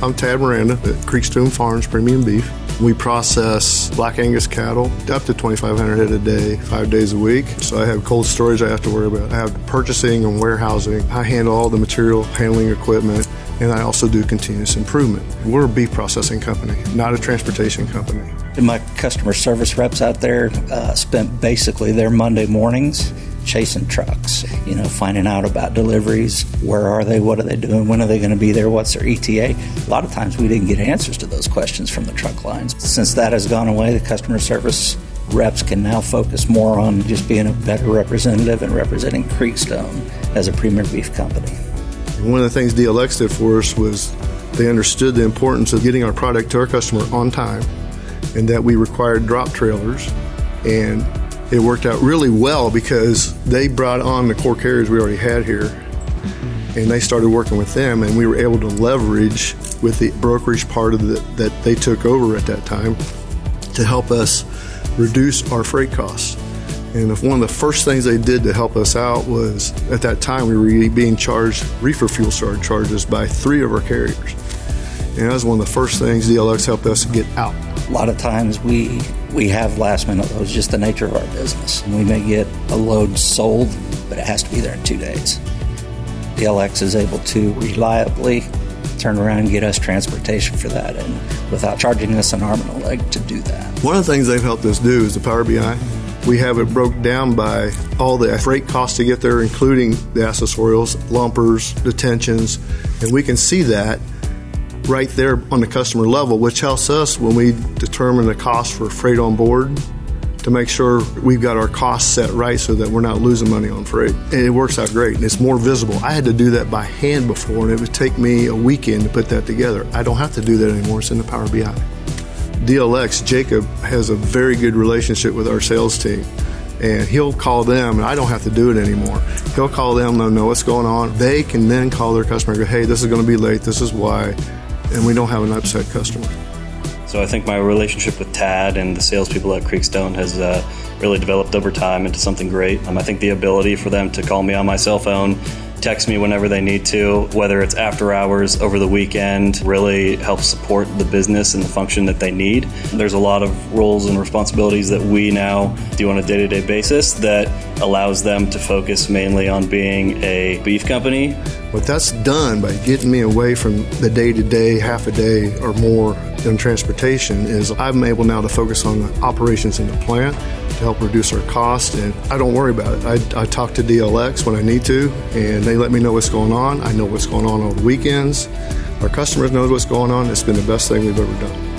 I'm Tad Miranda at Creekstone Farms Premium Beef. We process Black Angus cattle up to 2,500 head a day, 5 days a week. So I have cold storage I have to worry about. I have purchasing and warehousing. I handle all the material handling equipment, and I also do continuous improvement. We're a beef processing company, not a transportation company. My customer service reps out there spent basically their Monday mornings chasing trucks, finding out about deliveries. Where are they? What are they doing? When are they going to be there? What's their ETA? A lot of times we didn't get answers to those questions from the truck lines. Since that has gone away, the customer service reps can now focus more on just being a better representative and representing Creekstone as a premier beef company. One of the things DLX did for us was they understood the importance of getting our product to our customer on time, and that we required drop trailers, and it worked out really well because they brought on the core carriers we already had here, and they started working with them, and we were able to leverage with the brokerage part of that they took over at that time to help us reduce our freight costs. And one of the first things they did to help us out was, at that time, we were being charged reefer fuel charges by 3 of our carriers. And that was one of the first things DLX helped us get out. A lot of times we have last minute loads, just the nature of our business. We may get a load sold, but it has to be there in 2 days. DLX is able to reliably turn around and get us transportation for that, and without charging us an arm and a leg to do that. One of the things they've helped us do is the Power BI. We have it broke down by all the freight costs to get there, including the accessorials, lumpers, detentions, and we can see that right there on the customer level, which helps us when we determine the cost for freight on board to make sure we've got our costs set right so that we're not losing money on freight. And it works out great, and it's more visible. I had to do that by hand before, and it would take me a weekend to put that together. I don't have to do that anymore. It's in the Power BI. DLX, Jacob, has a very good relationship with our sales team, and he'll call them, and I don't have to do it anymore. He'll call them, they'll know what's going on. They can then call their customer and go, hey, this is going to be late, this is why, and we don't have an upset customer. So I think my relationship with Tad and the salespeople at Creekstone has really developed over time into something great. I think the ability for them to call me on my cell phone, text me whenever they need to, whether it's after hours, over the weekend, really helps support the business and the function that they need. There's a lot of roles and responsibilities that we now do on a day-to-day basis that allows them to focus mainly on being a beef company. What that's done by getting me away from the day-to-day, half a day or more in transportation is I'm able now to focus on the operations in the plant to help reduce our cost, and I don't worry about it. I talk to DLX when I need to, and they let me know what's going on. I know what's going on the weekends. Our customers know what's going on. It's been the best thing we've ever done.